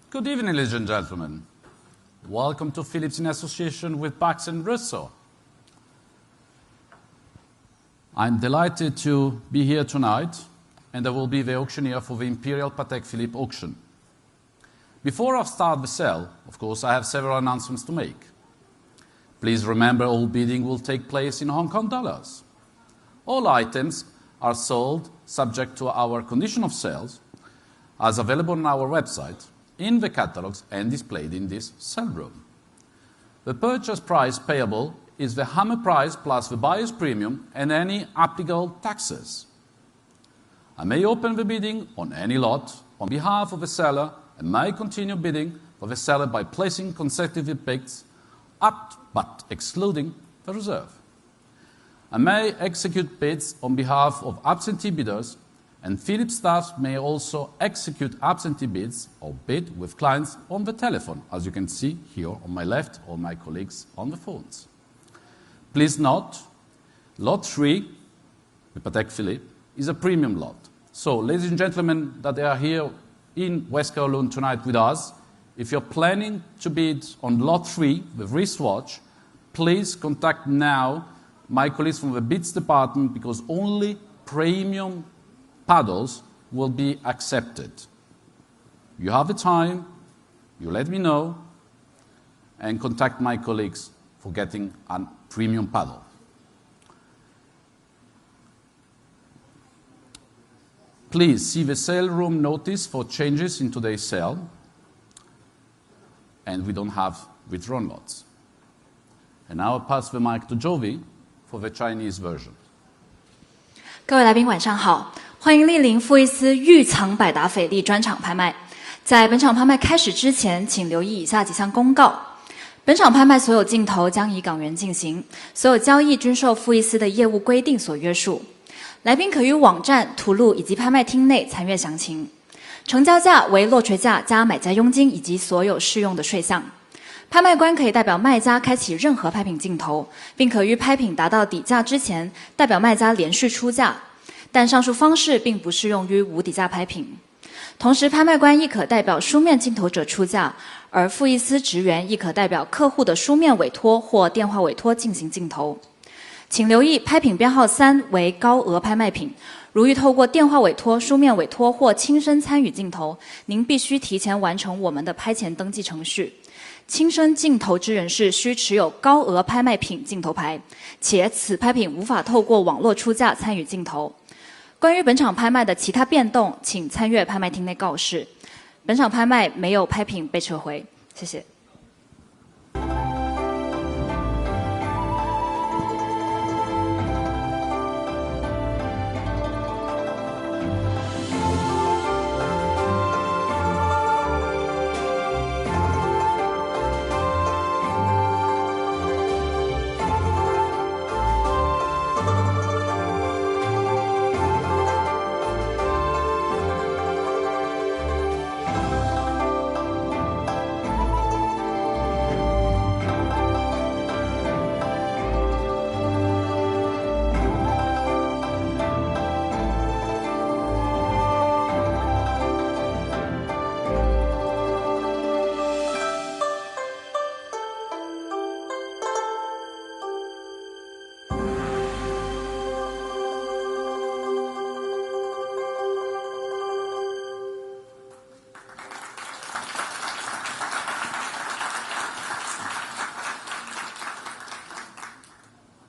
Good evening, ladies and gentlemen. Welcome to Philips in association with Bax and Russo. I'm delighted to be here tonight, and I will be the auctioneer for the Imperial Patek Philippe auction. Before I start the sale, of course, I have several announcements to make. Please remember all bidding will take place in Hong Kong dollars. All items are sold subject to our condition of sales, as available on our website, in the catalogs and displayed in this sale room. The purchase price payable is the hammer price plus the buyer's premium and any applicable taxes. I may open the bidding on any lot on behalf of the seller and may continue bidding for the seller by placing consecutive bids up but excluding the reserve. I may execute bids on behalf of absentee bidders, and Philips staff may also execute absentee bids or bid with clients on the telephone, as you can see here on my left, or my colleagues on the phones. Please note, Lot 3, the Patek Philippe, is a premium lot. So, ladies and gentlemen that are here in West Kowloon tonight with us, if you're planning to bid on Lot 3, the wristwatch, please contact now my colleagues from the bids department, because only premium paddles will be accepted. You have the time, you let me know, and contact my colleagues for getting a premium paddle. Please see the sale room notice for changes in today's sale, and we don't have withdrawn lots. And now I'll pass the mic to Jovi for the Chinese version. 各位来宾晚上好，欢迎莅临富艺斯御藏百达翡丽专场拍卖。在本场拍卖开始之前，请留意以下几项公告。本场拍卖所有竞投将以港元进行，所有交易均受富艺斯的业务规定所约束。来宾可于网站、图录以及拍卖厅内参阅详情。成交价为落锤价加买家佣金以及所有适用的税项。拍卖官可以代表卖家开启任何拍品竞投，并可于拍品达到底价之前代表卖家连续出价，但上述方式并不适用于无底价拍品。同时，拍卖官亦可代表书面竞投者出价，而富艺斯职员亦可代表客户的书面委托或电话委托进行竞投。请留意拍品编号3为高额拍卖品，如欲透过电话委托、书面委托或亲身参与竞投，您必须提前完成我们的拍前登记程序。亲身竞投之人士需持有高额拍卖品竞投牌，且此拍品无法透过网络出价参与竞投。关于本场拍卖的其他变动，请参阅拍卖厅内告示。本场拍卖没有拍品被撤回，谢谢。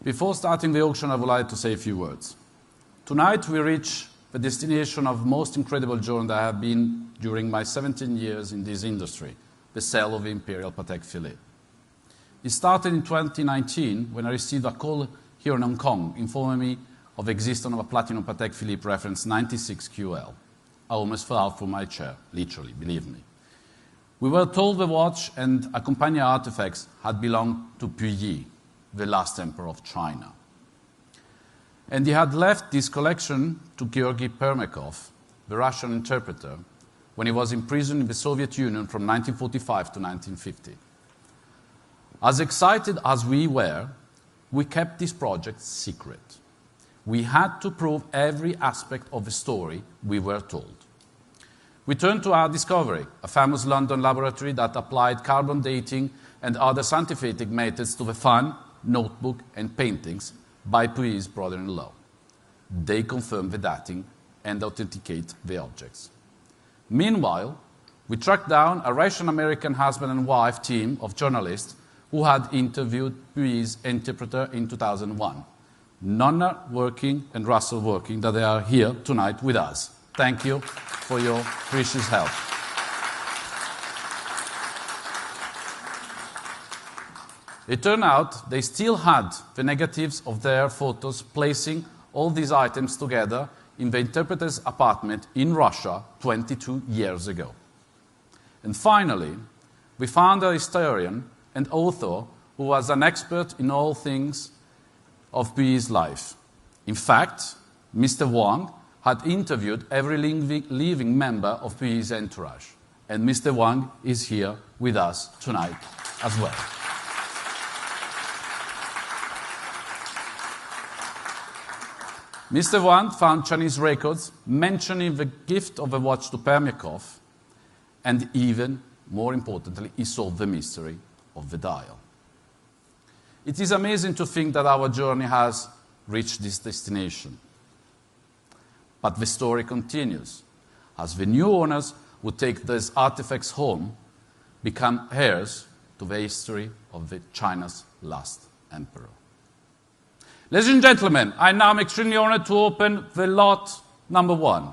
Before starting the auction, I would like to say a few words. Tonight we reach the destination of the most incredible journey that I have been during my 17 years in this industry, the sale of the Imperial Patek Philippe. It started in 2019 when I received a call here in Hong Kong informing me of the existence of a platinum Patek Philippe reference 96QL. I almost fell out from my chair, literally, believe me. We were told the watch and accompanying artifacts had belonged to Puyi, the last emperor of China. And he had left this collection to Georgy Permykov, the Russian interpreter, when he was imprisoned in the Soviet Union from 1945 to 1950. As excited as we were, we kept this project secret. We had to prove every aspect of the story we were told. we turn to our discovery, a famous London laboratory that applied carbon dating and other scientific methods to the fan, notebook, and paintings by Puyi's brother-in-law. They confirm the dating and authenticate the objects. Meanwhile, we tracked down a Russian-American husband and wife team of journalists who had interviewed Puyi's interpreter in 2001. Nonna working and Russell working, that they are here tonight with us. Thank you for your precious help. It turned out they still had the negatives of their photos placing all these items together in the interpreter's apartment in Russia 22 years ago. And finally, we found a historian and author who was an expert in all things of Puyi's life. In fact, Mr. Wang had interviewed every living member of Puyi's entourage. And Mr. Wang is here with us tonight as well. Mr. Wang found Chinese records mentioning the gift of a watch to Permyakov, and even more importantly, he solved the mystery of the dial. It is amazing to think that our journey has reached this destination. But the story continues, as the new owners who take these artifacts home become heirs to the history of China's last emperor. Ladies and gentlemen, I now am extremely honored to open the lot number 1.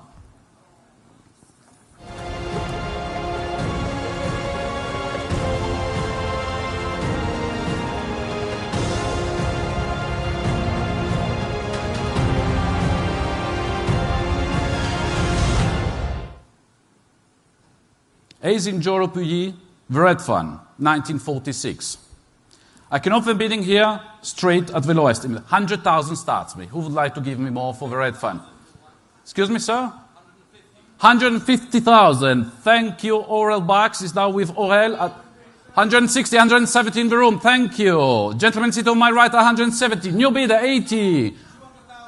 Eisinjoro Puyi, the Red Fan, 1946. I can offer bidding here straight at the lowest. 100,000 starts me. Who would like to give me more for the Red Fan? Excuse me, sir? 150,000. Thank you. Aurel Bax is now with Aurel at 160, 170 in the room. Thank you. Gentlemen, sit on my right at 170. New bidder, 80.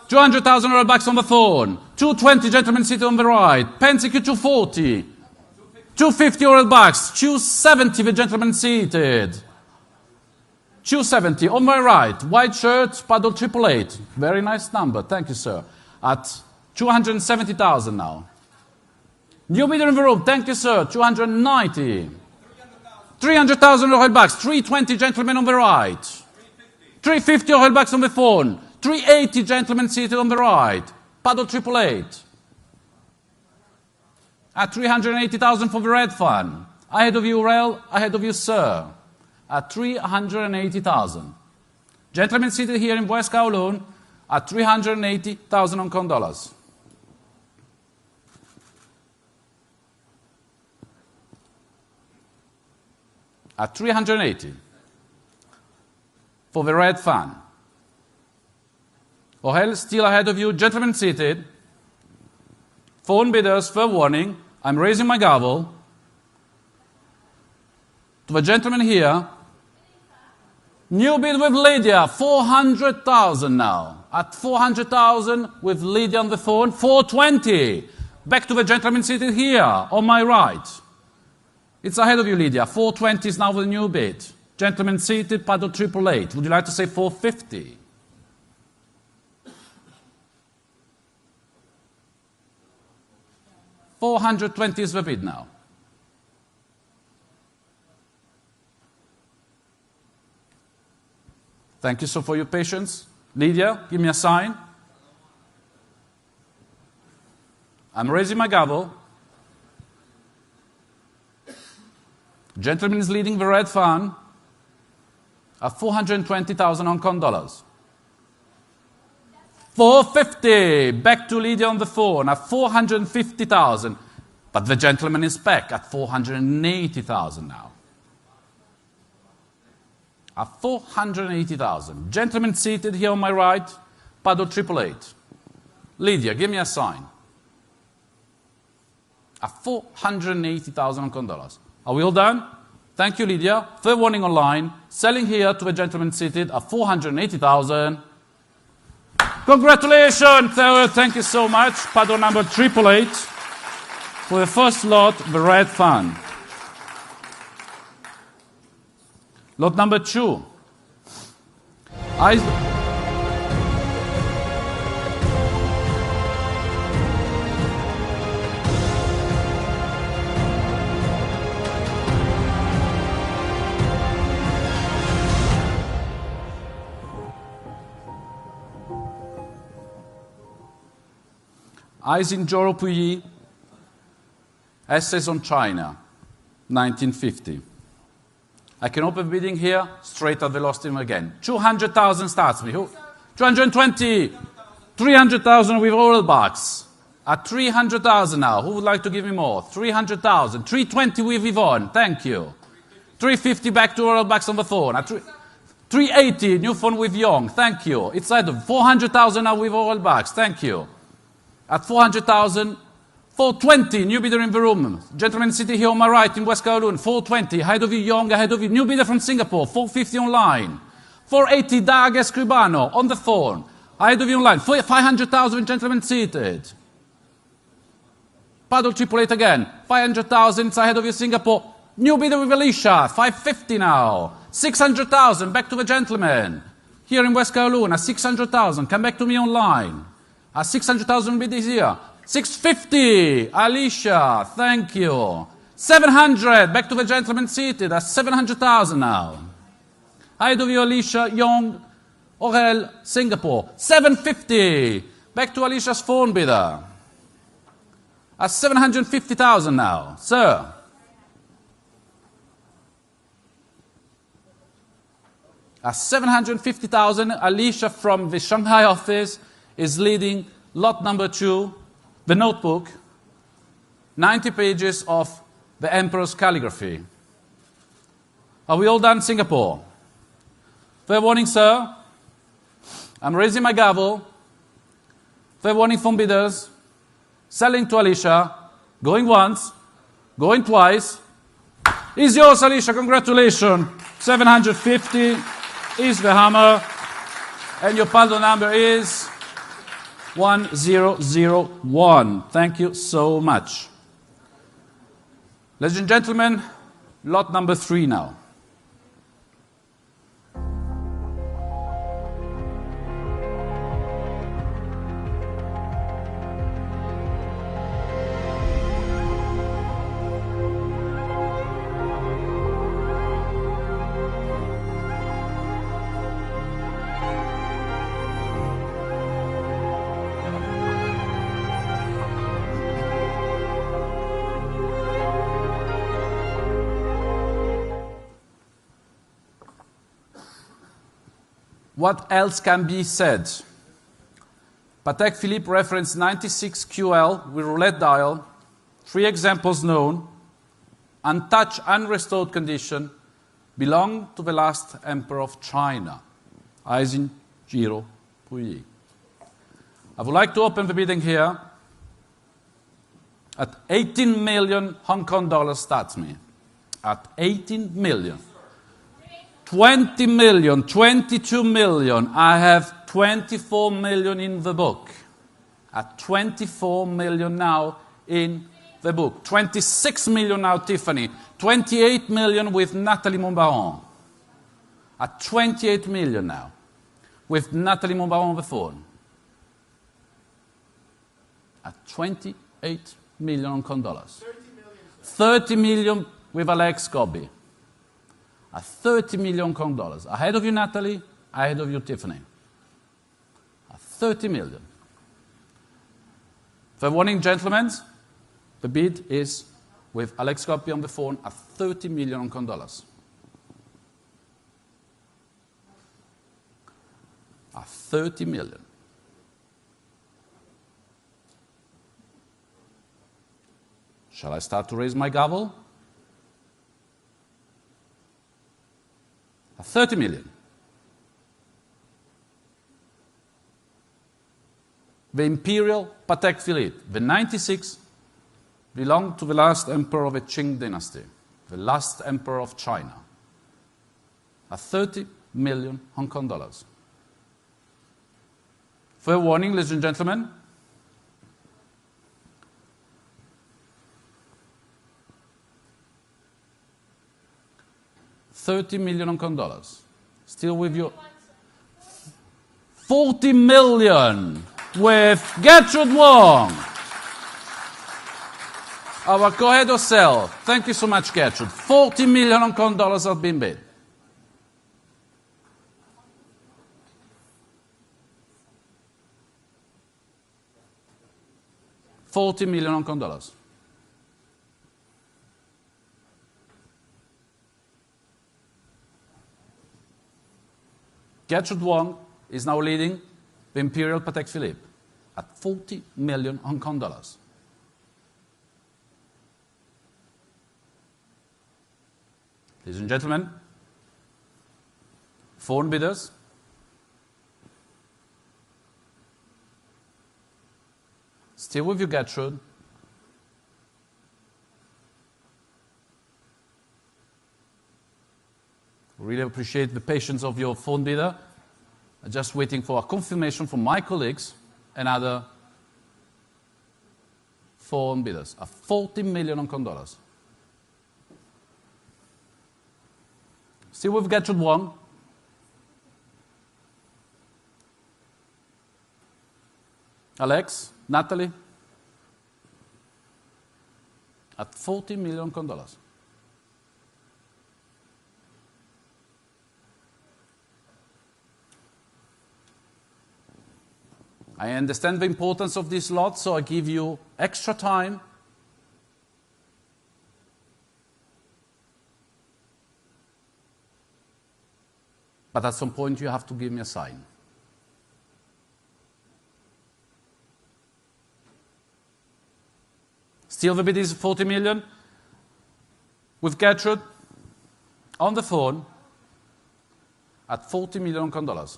200,000 Aurel Bax on the phone. 220, gentlemen, sit on the right. Pensicu, 240. 250 Aurel Bax. 270, the gentleman seated. 270, on my right, white shirt, paddle 888. Very nice number, thank you, sir. At 270,000 now. New bidder in the room, thank you, sir, 290. 300,000 Royal Bucks, 320 gentlemen on the right. 350 Royal Bucks on the phone. 380 gentlemen seated on the right. Paddle 888. At 380,000 for the red fan. Ahead of you, Rel, ahead of you, sir. At 380,000. Gentlemen seated here in West Kowloon at 380,000 Hong Kong dollars. At 380 for the red fan. Ohel still ahead of you, gentlemen seated. Phone bidders, fair warning. I'm raising my gavel. To the gentleman here. New bid with Lydia, 400,000 now. At 400,000 with Lydia on the phone, 420. Back to the gentleman seated here, on my right. It's ahead of you, Lydia. 420 is now the new bid. Gentleman seated, paddle 888. Would you like to say 450? $420 is the bid now. Thank you so for your patience. Lydia, give me a sign. I'm raising my gavel. Gentleman is leading the red fan at 420,000 Hong Kong dollars. 450. Back to Lydia on the phone at 450,000. But the gentleman is back at 480,000 now. At 480,000. Gentleman seated here on my right, paddle 888. Lydia, give me a sign. At 480,000 Hong Kong dollars. Are we all done? Thank you, Lydia. Fair warning online. Selling here to a gentleman seated at 480,000. Congratulations! Thank you so much. Paddle number 888. For the first lot, the red fan. Lot number 2. Joro Puyi, Essays on China, 1950. I can open bidding here, straight at velocity again. 200,000 starts me. 220, 300,000 with oral box. At 300,000 now. Who would like to give me more? 300,000. 320 with Yvonne. Thank you. 350 back to oral box on the phone. At 380, new phone with Young. Thank you. It's either 400,000 now with oral box. Thank you. At 400,000, 420, new bidder in the room. Gentleman sitting here on my right in West Kowloon, 420. Ahead of you, Young, ahead of you. New bidder from Singapore, 450 online. 480, Dag Escribano, on the phone. Ahead of you online, 500,000 gentlemen seated. Paddle 888 again, 500,000, it's ahead of you, Singapore. New bidder with Alicia, 550 now. 600,000, back to the gentleman. Here in West Kowloon, at 600,000, come back to me online. At 600,000 bid is here. 650, Alicia, thank you. 700, back to the gentleman seated, at 700,000 now. Ahead of you, Alicia, Young, Aurel, Singapore. 750, back to Alicia's phone bidder. At 750,000 now, sir. At 750,000, Alicia from the Shanghai office is leading lot number 2, the notebook, 90 pages of the Emperor's calligraphy. Are we all done, Singapore? Fair warning, sir. I'm raising my gavel. Fair warning from bidders. Selling to Alicia. Going once. Going twice. Is yours, Alicia. Congratulations. 750 is the hammer. And your paddle number is 1001. Thank you so much. Ladies and gentlemen, lot number 3 now. What else can be said? Patek Philippe reference 96 QL with roulette dial, 3 examples known, untouched, unrestored condition, belong to the last emperor of China, Jiro Puyi. I would like to open the bidding here at 18 million Hong Kong dollars starts me. At 18 million. 20 million, 22 million. I have 24 million in the book. At 24 million now in the book. 26 million now, Tiffany. 28 million with Nathalie Montbaron. At 28 million now, with Nathalie Montbaron on the phone. At 28 million Hong Kong dollars. 30 million with Alex Gobby. At 30 million Hong Kong dollars. Ahead of you, Natalie. Ahead of you, Tiffany. At 30 million. Fair warning, gentlemen, the bid is with Alex Gobby on the phone at 30 million Hong Kong dollars. At 30 million. Shall I start to raise my gavel? 30 million. The imperial Patek Philippe, the 96, belonged to the last emperor of the Qing dynasty, the last emperor of China. At 30 million Hong Kong dollars. Fair warning, ladies and gentlemen. 30 million Hong Kong dollars. Still with you. 40 million with Gertrude Wong. Our co-head of sale. Thank you so much, Gertrude. 40 million Hong Kong dollars have been bid. $40 million Hong Kong dollars. Gertrude Wong is now leading the Imperial Patek Philippe at 40 million Hong Kong dollars. Ladies and gentlemen, foreign bidders, still with you, Gertrude. Really appreciate the patience of your phone bidder. I'm just waiting for a confirmation from my colleagues and other foreign bidders. 40 million Hong Kong dollars. Still with Gertrude Wong. Alex, Natalie, at 40 million Hong Kong dollars. I understand the importance of this lot, so I give you extra time. But at some point you have to give me a sign. Still the bid is 40 million. With Gertrude on the phone at 40 million Hong Kong dollars.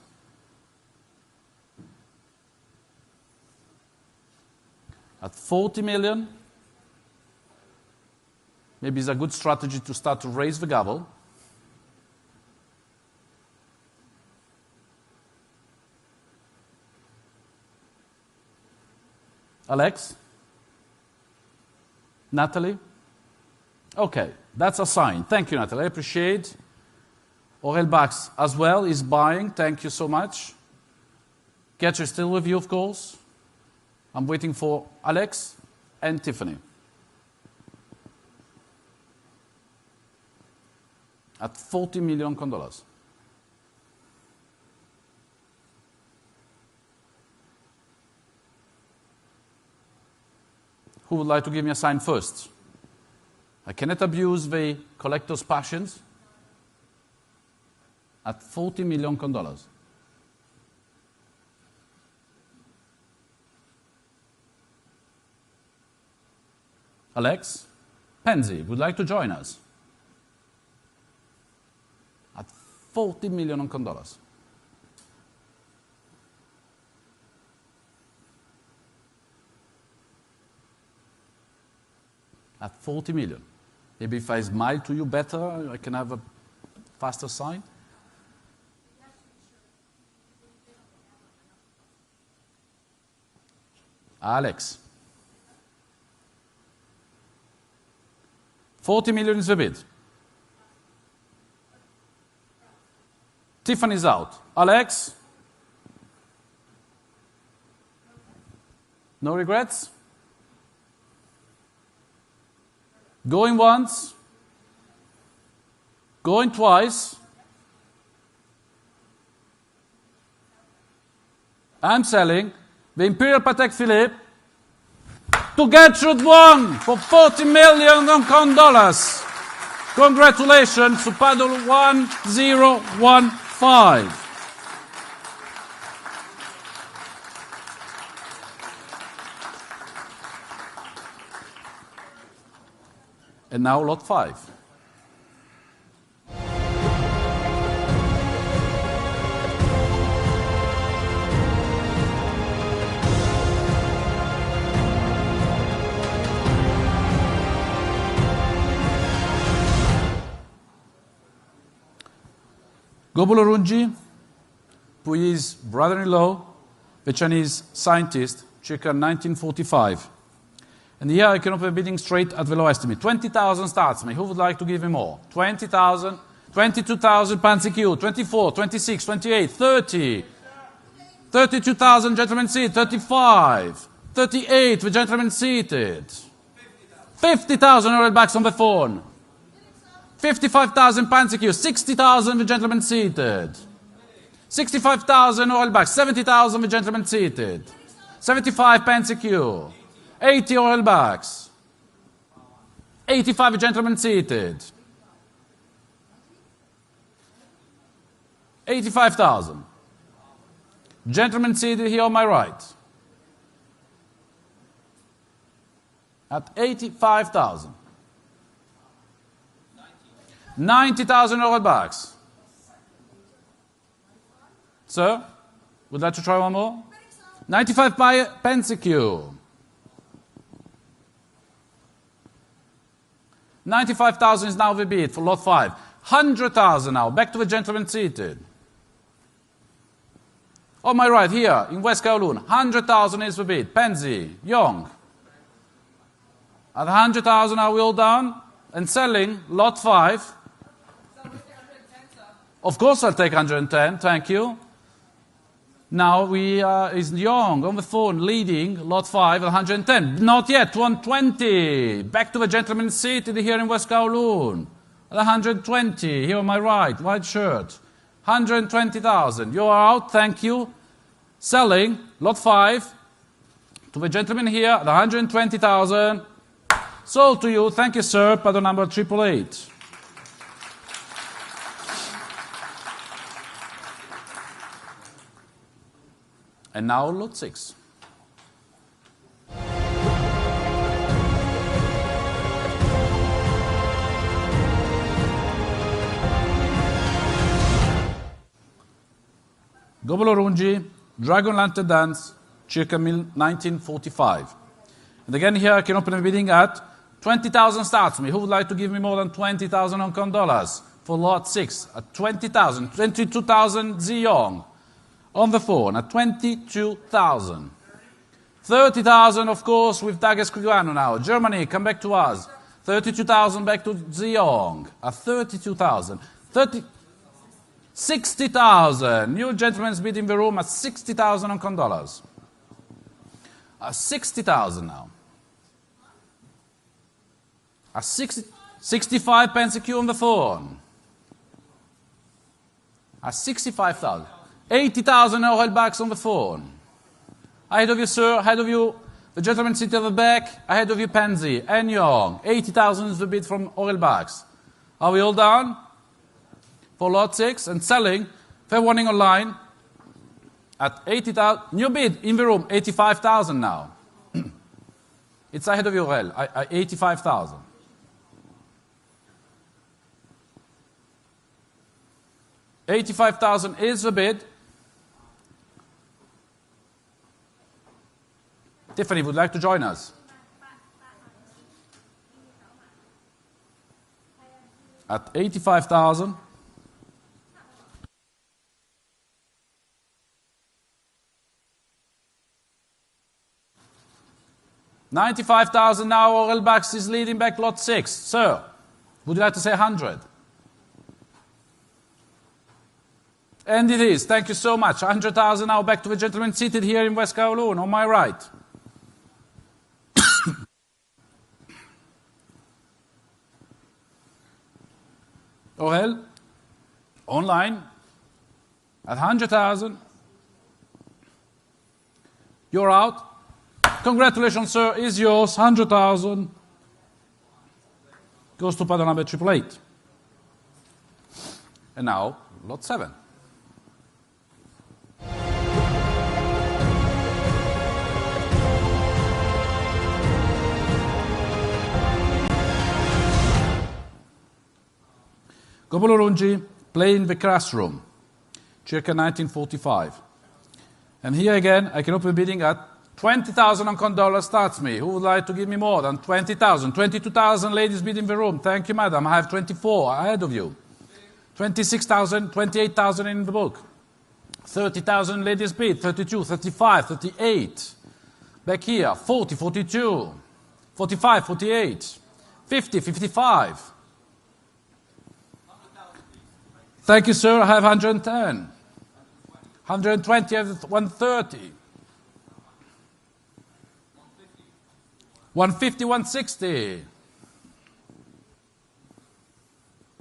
At 40 million, maybe it's a good strategy to start to raise the gavel. Alex? Natalie? Okay, that's a sign. Thank you, Natalie. I appreciate. Aurel Bax as well is buying. Thank you so much. Getcher still with you, of course. I'm waiting for Alex and Tiffany. At 40 million Hong Kong dollars. Who would like to give me a sign first? I cannot abuse the collector's passions. At 40 million Hong Kong dollars. Alex, Penzi would like to join us. At 40 million Hong Kong dollars. At 40 million. Maybe if I smile to you better, I can have a faster sign. Alex. 40 million is the bid. Tiffany's out. Alex? No regrets? Going once, going twice. I'm selling the Imperial Patek Philippe to Gertrude Wong for 40 million Hong Kong dollars. Congratulations to paddle 1015. And now lot 5. Gobolo Runji, Puyi's brother-in-law, the Chinese scientist, circa 1945. And here I can open bidding straight at the low estimate. 20,000 starts me. Who would like to give me more? 20,000. 22,000, Pansy Q. 24, 26, 28, 30. 32,000, gentlemen seated. 35. 38, the gentlemen seated. 50,000 oral backs on the phone. 55,000 Pansy Q. 60,000, the gentlemen seated. 65,000 oral backs. 70,000, the gentlemen seated. 75 Pansy Q. 80 oral backs. 85 gentlemen seated. 85,000. Gentlemen seated here on my right. At 85,000. 90,000 oral backs. Sir, would like to try one more? 95 by Pansy Q. 95,000 is now the bid for lot 5. 100,000 now. Back to the gentleman seated. On my right here in West Kowloon, 100,000 is the bid. Pansy, Young. At 100,000 are we all down? And selling lot 5. Of course I'll take 110, thank you. Now we is Young on the phone leading lot 5 at 110. Not yet, 120. Back to the gentleman seated here in West Kowloon. At 120, here on my right, white shirt. 120,000. You are out, thank you. Selling lot 5 to the gentleman here at 120,000. Sold to you, thank you, sir, paddle number 888. And now lot 6. Gobolorunji, Dragon Lantern Dance, circa 1945. And again here I can open a bidding at 20,000 starts me. Who would like to give me more than 20,000 Hong Kong dollars for lot 6 at 20,000, 22,000 Ziyong. On the phone at 22,000. 30,000, of course, with Dages Kuguano now. Germany, come back to us. 32,000 back to Ziyong at 32,000. 60,000. New gentlemen's bid in the room at 60,000 Hong Kong dollars. 60,000 now. 65 Pansy Q on the phone. 65,000. 80,000 now held backs on the phone. Ahead of you, sir. Ahead of you, the gentleman sitting at the back. Ahead of you, Pansy and Young. 80,000 is the bid from oil backs. Are we all down? For lot 6 and selling. Fair warning online. At 80,000. New bid in the room. 85,000 now. It's ahead of you, Rel. 85,000. 85,000 is the bid. Tiffany would like to join us. At 85,000. $95,000 now. Oral Bax is leading back lot 6. Sir, would you like to say 100? And it is. Thank you so much. 100,000 now back to the gentleman seated here in West Kowloon on my right. Orel, online, at 100,000. You're out. Congratulations, sir, is yours. 100,000. Goes to paddle number 888. And now, lot 7. Gobolorunji, play in the classroom, circa 1945. And here again, I can open bidding at 20,000 Hong Kong dollars starts me. Who would like to give me more than 20,000? 22,000 ladies bid in the room. Thank you, madam. I have 24 ahead of you. 26,000, 28,000 in the book. 30,000 ladies bid. 32, 35, 38. Back here, 40, 42, 45, 48, 50, 55. Thank you, sir. I have 110. 120, I have 130. 150, 160.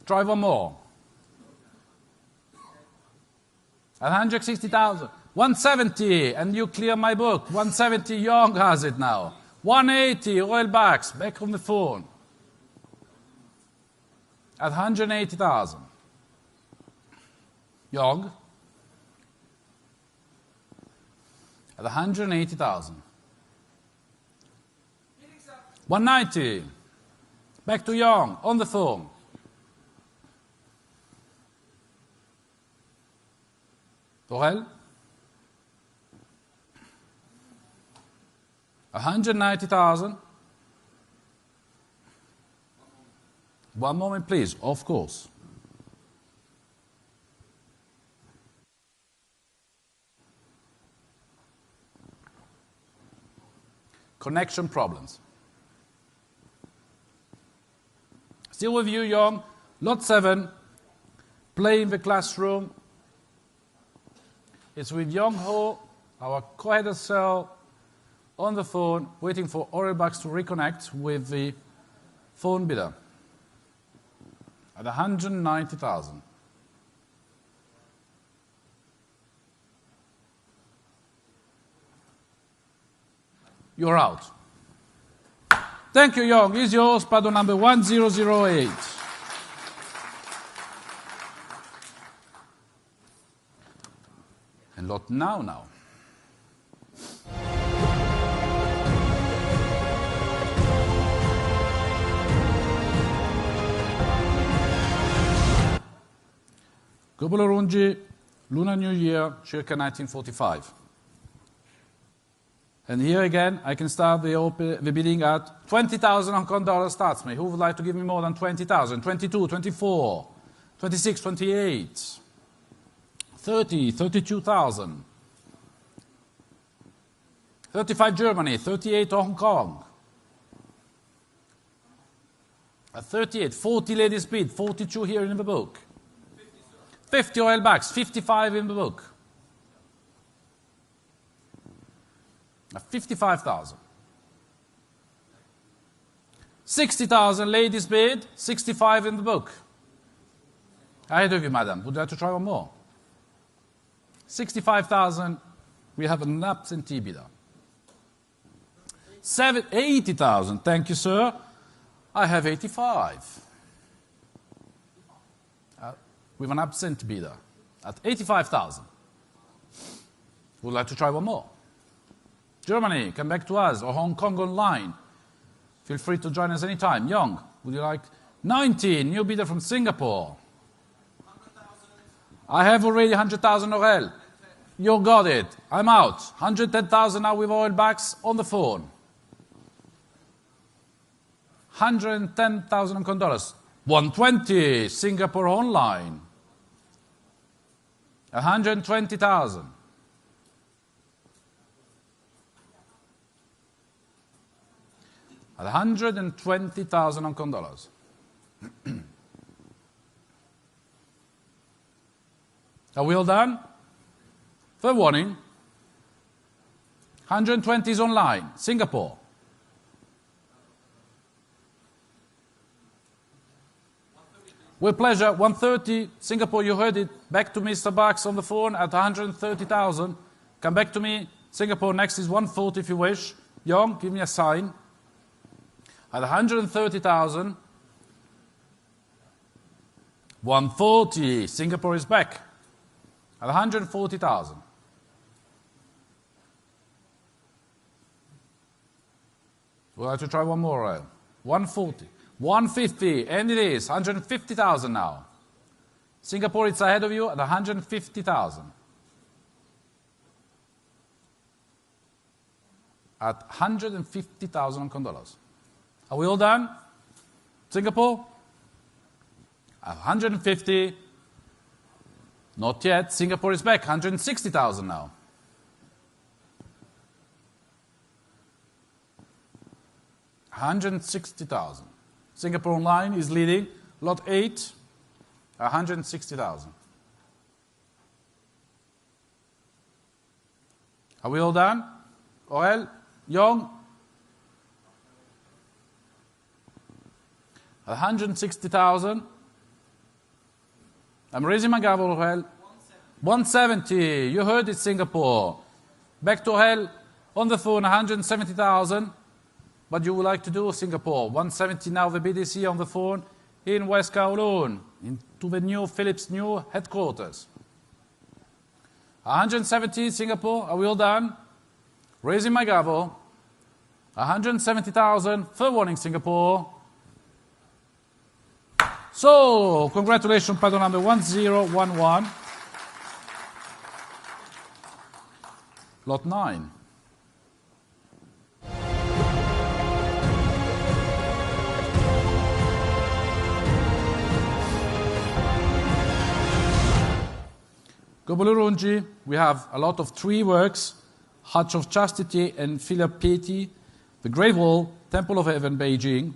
Try one more. At 160,000. 170, and you clear my book. 170, Young has it now. 180, oil backs, back on the phone. At 180,000. Young. At 180,000. 190. Back to Young, on the phone. Torel. 190,000. One moment, please. Of course. Connection problems. Still with you, Young. Lot 7. Play in the classroom. It's with Young Ho, our co-head of cell, on the phone, waiting for Orelbachs to reconnect with the phone bidder at 190,000. You're out. Thank you, Young. Is yours, paddle number 1008. And lot now. Gobolorunji, Lunar New Year, circa 1945. And here again, I can start the bidding at 20,000 Hong Kong dollars starts me. Who would like to give me more than 20,000? 22, 24, 26, 28, 30, 32,000. 35 Germany, 38 Hong Kong. At 38, 40 ladies bid, 42 here in the book. 50 oil backs, 55 in the book. 55,000. 60,000 ladies bid, 65 in the book. Ahead of you, madam. Would you like to try one more? 65,000, we have an absentee bidder. 80,000, thank you, sir. I have 85. With an absent bidder at 85,000. Would like to try one more? Germany, come back to us, or Hong Kong online. Feel free to join us anytime. Young, would you like 90, new bidder from Singapore? 100,000. I have already 100,000 Orel. You got it. I'm out. 110,000 now with oil backs on the phone. 110,000 Hong Kong dollars. 120, Singapore online. 120,000. 120,000 Hong Kong dollars. Are we all done? Fair warning. 120 is online. Singapore. With pleasure. 130. Singapore, you heard it. Back to Mr. Bucks on the phone at 130,000. Come back to me. Singapore, next is 140 if you wish. Young, give me a sign. At 130,000. 140. Singapore is back. At 140,000. We'll have to try one more. 140. 150. And it is. 150,000 now. Singapore, it's ahead of you at 150,000. At 150,000 Hong Kong dollars. Are we all done? Singapore? At 150. Not yet. Singapore is back. 160,000 now. $160,000. Singapore online is leading. Lot 8, 160,000. Are we all done? Orel? Young? 160,000. I'm raising my gavel, Orel. 170. You heard it, Singapore. Back to Orel. On the phone, 170,000. What you would like to do, Singapore? 170 now, the BDC on the phone in West Kowloon, into the new Philips' new headquarters. 170, Singapore, are we all done? Raising my gavel. 170,000, fair warning, Singapore. So, congratulations, paddle number 1011. Lot 9. Gobolurunji, we have a lot of three works, Hutch of Chastity and Philip Piety, the Great Wall, Temple of Heaven, Beijing.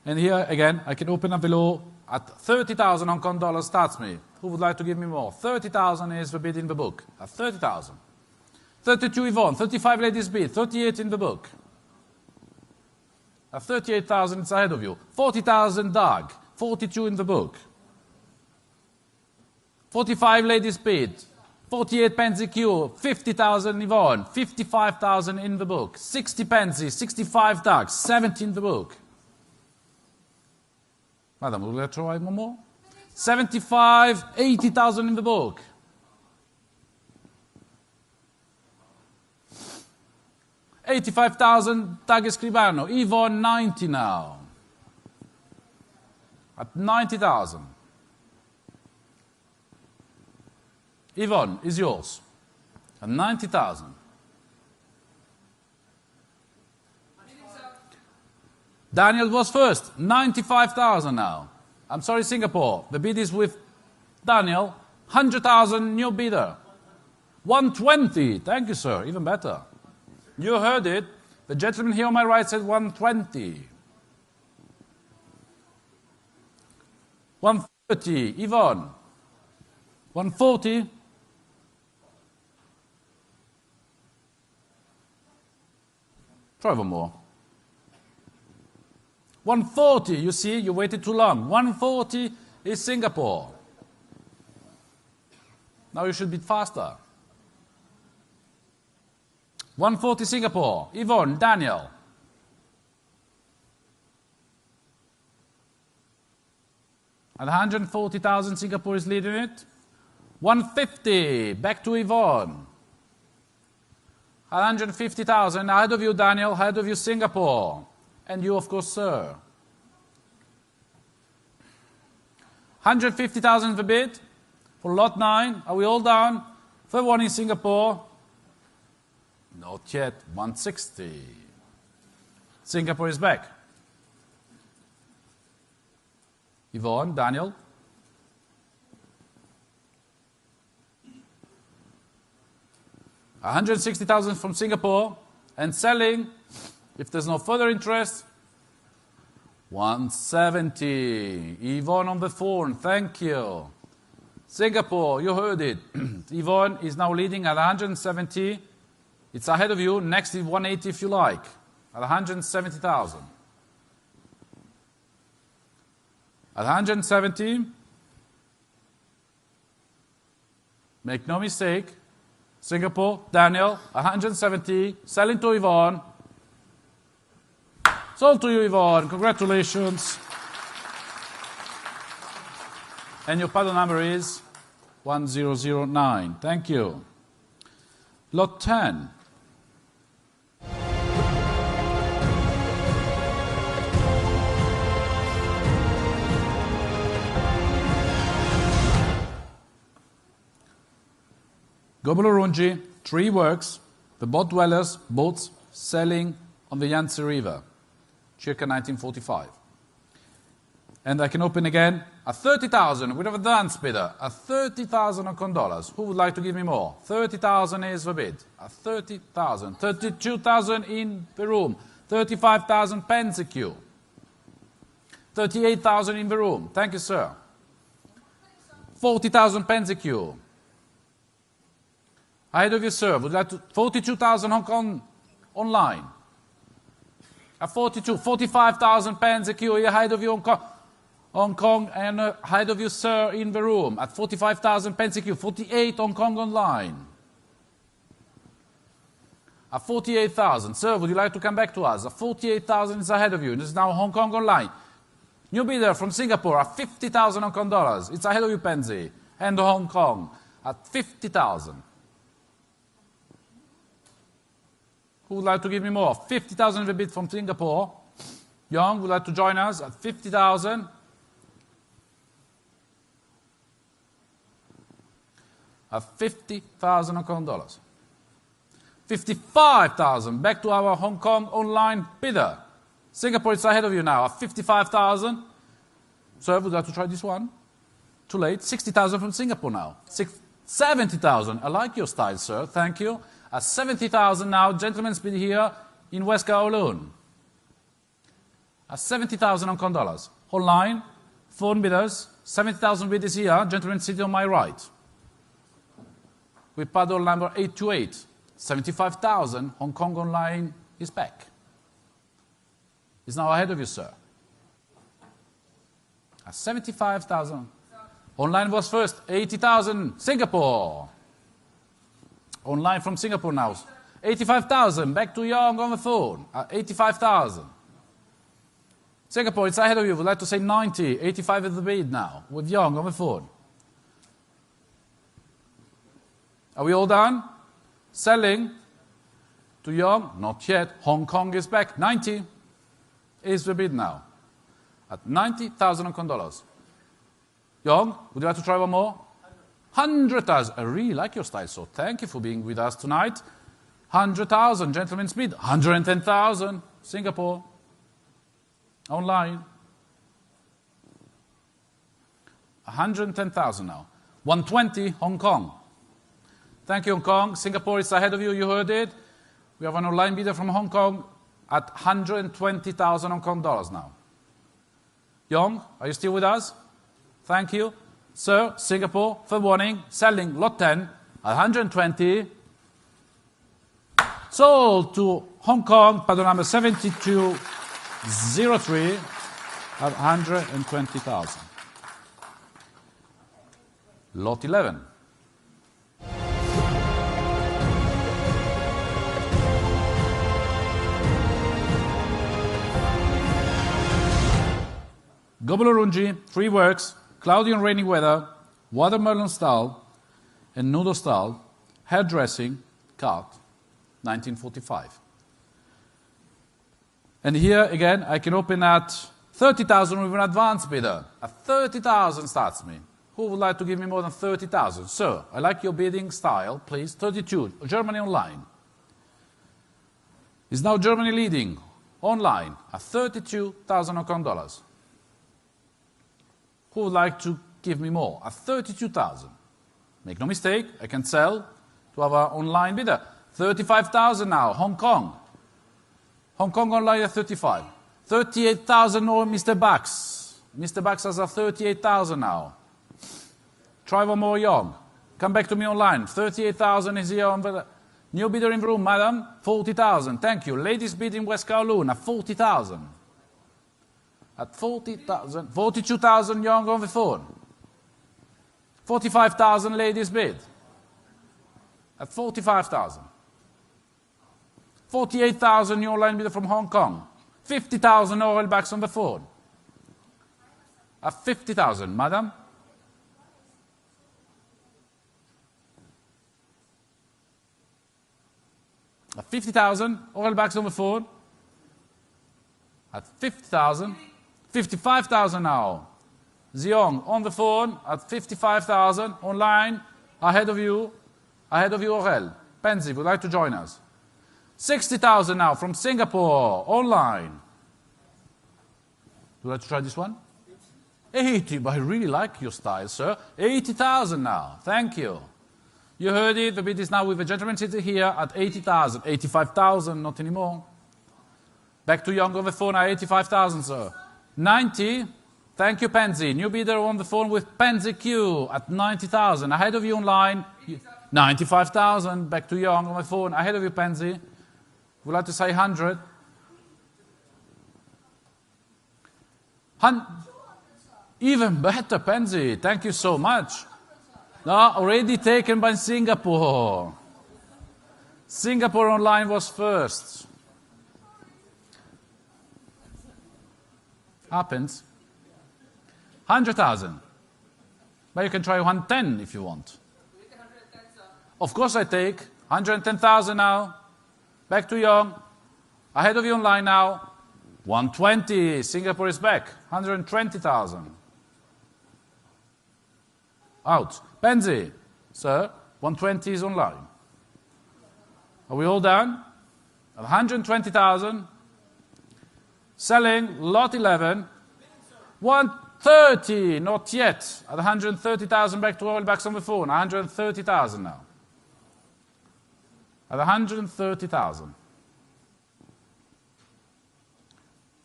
And here, again, I can open up below at 30,000 Hong Kong dollars starts me. Who would like to give me more? 30,000 is the bid in the book. At 30,000. 32 Yvonne, 35 ladies bid, 38 in the book. At 38,000 it's ahead of you. 40,000 Doug, 42 in the book. 45 ladies bid, 48 Pansy Q, 50,000 Yvonne, 55,000 in the book, 60 Pansy, 65 Doug, 70 in the book. Madam, will you try one more? 75, 80,000 in the book. $85,000 Doug Escribano, Yvonne 90 now. At 90,000. Yvonne is yours. At 90,000. Daniel was first. 95,000 now. I'm sorry, Singapore. The bid is with Daniel. 100,000 new bidder. 120. Thank you, sir. Even better. You heard it. The gentleman here on my right said 120. 130. Yvonne. 140. Try one more. 140, you see, you waited too long. 140 is Singapore. Now you should bid faster. 140 Singapore. Yvonne, Daniel. At 140,000, Singapore is leading it. 150, back to Yvonne. 150,000, ahead of you, Daniel, ahead of you, Singapore. And you, of course, sir. 150,000 the bid for lot 9. Are we all down? Third one in Singapore. Not yet. 160. Singapore is back. Yvonne, Daniel. $160,000 from Singapore and selling, if there's no further interest, 170. Yvonne on the phone, thank you. Singapore, you heard it. Yvonne is now leading at 170. It's ahead of you. Next is 180 if you like, at 170,000. At 170, make no mistake, Singapore, Daniel, 170, selling to Yvonne. Sold to you, Yvonne. Congratulations. And your paddle number is 1009. Thank you. Lot 10. Gobolurunji, 3 works, the boat dwellers, boats sailing on the Yangtze River, circa 1945. And I can open again at 30,000 with a dance bidder, at 30,000 Hong Kong dollars. Who would like to give me more? 30,000 is the bid, at 30,000. 32,000 in the room, 35,000 pence a queue. 38,000 in the room. Thank you, sir. 40,000 pence a queue. Ahead of you, sir. Would you like to 42,000 Hong Kong online. At 45,000 pence a queue ahead of you, Hong Kong, and ahead of you, sir, in the room. At 45,000 pence a queue, 48 Hong Kong online. At 48,000, sir, would you like to come back to us? At 48,000 is ahead of you. This is now Hong Kong online. New bidder from Singapore at 50,000 Hong Kong dollars. It's ahead of you, Penzi. And Hong Kong at 50,000. Who would like to give me more? 50,000 the bid from Singapore. Young would like to join us at 50,000. At 50,000 Hong Kong dollars. 55,000. Back to our Hong Kong online bidder. Singapore is ahead of you now at 55,000. Sir, would you like to try this one? Too late. 60,000 from Singapore now. 70,000. I like your style, sir. Thank you. At 70,000 now, gentlemen's bid here in West Kowloon. At 70,000 Hong Kong dollars. Online, phone bidders, 70,000 bid is here. Gentlemen sitting on my right. With paddle number 828. 75,000 Hong Kong online is back. Is now ahead of you, sir. At 75,000. Online was first. 80,000 Singapore. Online from Singapore now. 85,000. Back to Young on the phone. 85,000. Singapore, it's ahead of you. Would like to say 90. 85 is the bid now. With Young on the phone. Are we all done? Selling to Young? Not yet. Hong Kong is back. 90 is the bid now. At 90,000 Hong Kong dollars. Young, would you like to try one more? 100,000. I really like your style, so thank you for being with us tonight. 100,000, gentlemen's bid. 110,000, Singapore. Online. 110,000 now. 120, Hong Kong. Thank you, Hong Kong. Singapore is ahead of you, you heard it. We have an online bidder from Hong Kong at 120,000 Hong Kong dollars now. Young, are you still with us? Thank you. Sir, Singapore, for warning, selling lot 10 at 120. Sold to Hong Kong, paddle number 7203 at 120,000. Lot 11. Gobelurungi, 3 works, cloudy and rainy weather, watermelon style, and noodle style, hairdressing, cart, 1945. And here again, I can open at 30,000 with an advance bidder. At 30,000 starts me. Who would like to give me more than 30,000? Sir, I like your bidding style, please. 32, Germany online. Is now Germany leading online at 32,000 Hong Kong dollars. Who would like to give me more? At 32,000. Make no mistake, I can sell to our online bidder. 35,000 now, Hong Kong. Hong Kong online at 35. 38,000 more, Mr. Bax. Mr. Bax has a 38,000 now. Try one more, Young. Come back to me online. 38,000 is here on the new bidder in the room, madam. 40,000. Thank you. Ladies bid in West Kowloon at 40,000. At 40,000, 42,000 Young on the phone. 45,000 ladies bid. At 45,000. 48,000 new online bidder from Hong Kong. 50,000 oral backs on the phone. At 50,000, madam. At 50,000 oral backs on the phone. At 50,000. 55,000 now. Ziong on the phone at 55,000 online. Ahead of you, Aurel. Penzi would like to join us. 60,000 now from Singapore online. Would you like to try this one? 80, but I really like your style, sir. 80,000 now. Thank you. You heard it. The bid is now with the gentleman sitting here at 80,000. 85,000, not anymore. Back to Young on the phone at 85,000, sir. 90. Thank you, Penzi. New bidder on the phone with Penzi Q at 90,000. Ahead of you online. 95,000, back to Young on my phone. Ahead of you, Pansy. Would like to say 100. Even better, Pansy. Thank you so much. No, already taken by Singapore. Singapore online was first. Happens. 100,000. But you can try 110 if you want. Of course I take 110,000 now. Back to Young. Ahead of you online now. 120. Singapore is back. 120,000. Out. Pansy. Sir, 120 is online. Are we all done? At 120,000. Selling lot 11. 130. Not yet. At 130,000. Back to all backs on the phone. 130,000 now. At 130,000.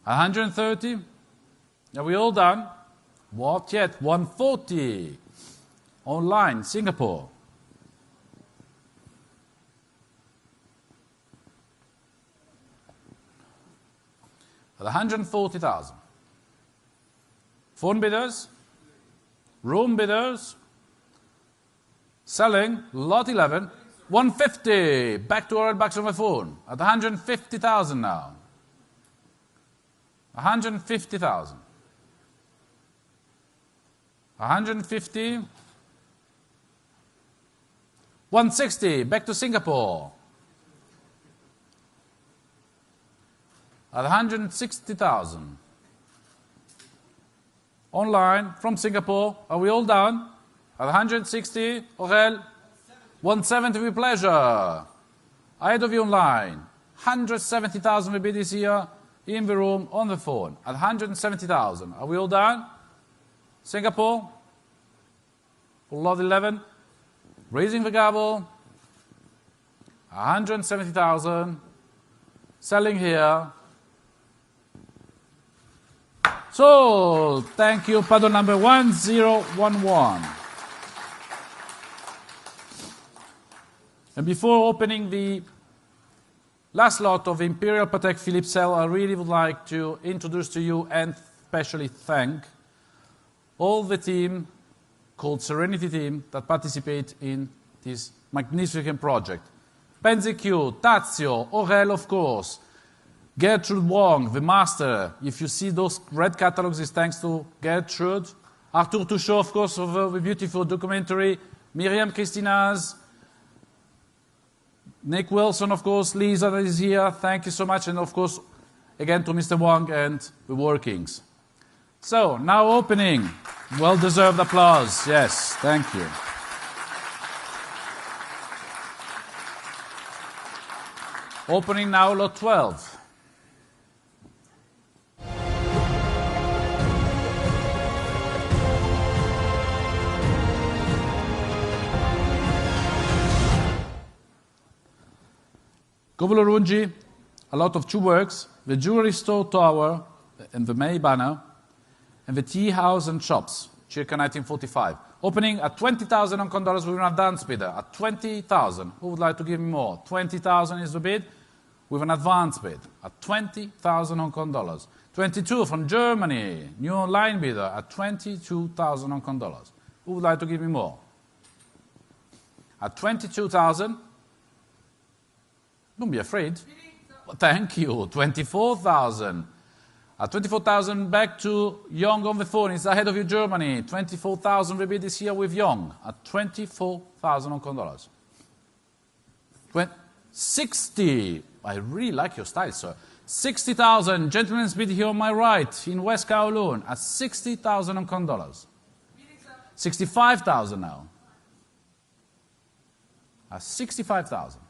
130. Are we all done? What yet? 140. Online, Singapore. At 140,000. Phone bidders. Room bidders. Selling, lot 11. 150. Back to all backs on my phone. At 150,000 now. 150,000. 150. 160. Back to Singapore. At 160,000. Online from Singapore. Are we all done? At 160. Aurel. 170 with pleasure. Ahead of you online. 170,000 will be this year. In the room, on the phone, at 170,000. Are we all done? Singapore, for lot 11, raising the gavel, 170,000, selling here. Sold. Thank you, paddle number 1011. And before opening the last lot of Imperial Patek Philippe sale, I really would like to introduce to you and especially thank all the team called Serenity Team that participate in this magnificent project. Pansy Q, Tazio, Aurel of course, Gertrude Wong, the master. If you see those red catalogs, it's thanks to Gertrude. Arthur Touchot, of course, for the beautiful documentary. Miriam Christinaz, Nick Wilson, of course, Lisa that is here, thank you so much, and of course, again to Mr. Wong and the workings. So, now opening. Well-deserved applause. Yes, thank you. Opening now lot 12. Gobulurunji, a lot of two works, the Jewelry Store Tower and the May Banner, and the Tea House and Shops, circa 1945. Opening at 20,000 Hong Kong dollars with an advance bidder, at 20,000. Who would like to give me more? 20,000 is the bid, with an advance bid, at 20,000 Hong Kong dollars. 22 from Germany, new online bidder, at 22,000 Hong Kong dollars. Who would like to give me more? At 22,000. Don't be afraid. Thank you. 24,000. At 24,000, back to Young on the phone. It's ahead of you, Germany. 24,000 will be this year with Young. At 24,000 Hong Kong dollars. 60. I really like your style, sir. 60,000. Gentlemen's bid here on my right in West Kowloon. At 60,000 Hong Kong dollars. 65,000 now. At 65,000.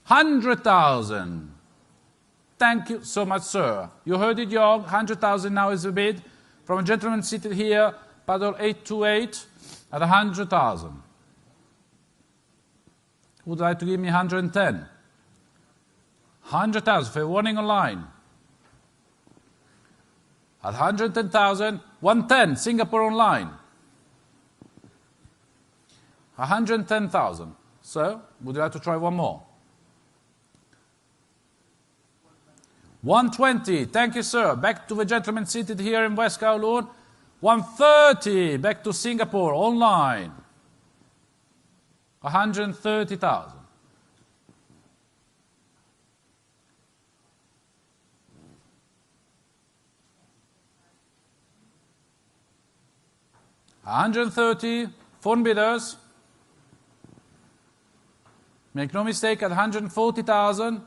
100,000. Thank you so much, sir. You heard it, Young. 100,000 now is the bid. From a gentleman seated here, paddle 828 at 100,000. Would like to give me 110? 100,000 for warning online. At 110,000, 110, Singapore online. 110,000. So, would you like to try one more? 120. Thank you, sir. Back to the gentleman seated here in West Kowloon. 130. Back to Singapore, online. 130,000. 130. Foreign bidders. Make no mistake, at 140,000.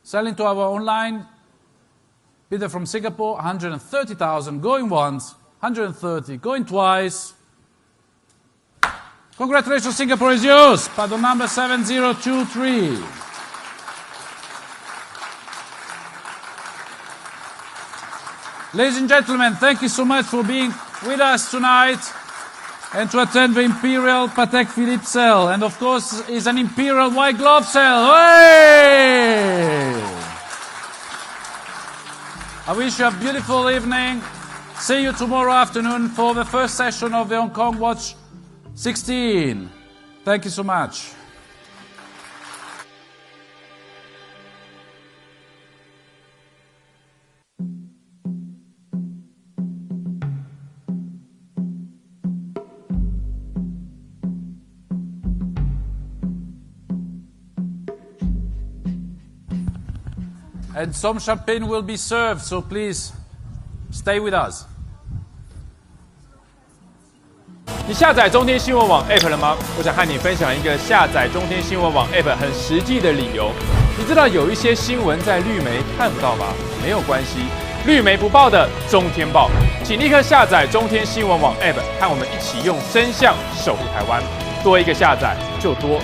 Selling to our online bidder from Singapore, 130,000. Going once, 130. Going twice. Congratulations, Singapore is yours. Pardon number 7023. Ladies and gentlemen, thank you so much for being with us tonight and to attend the Imperial Patek Philippe sale. And of course, is an Imperial white glove sale. Hey! I wish you a beautiful evening. See you tomorrow afternoon for the first session of the Hong Kong Watch 16. Thank you so much. And some champagne will be served, so please stay with us. 你下载中天新闻网 App 了吗？我想和你分享一个下载中天新闻网 App 很实际的理由。你知道有一些新闻在绿媒看不到吗？没有关系，绿媒不报的中天报，请立刻下载中天新闻网 App， 和我们一起用声像守护台湾。多一个下载就多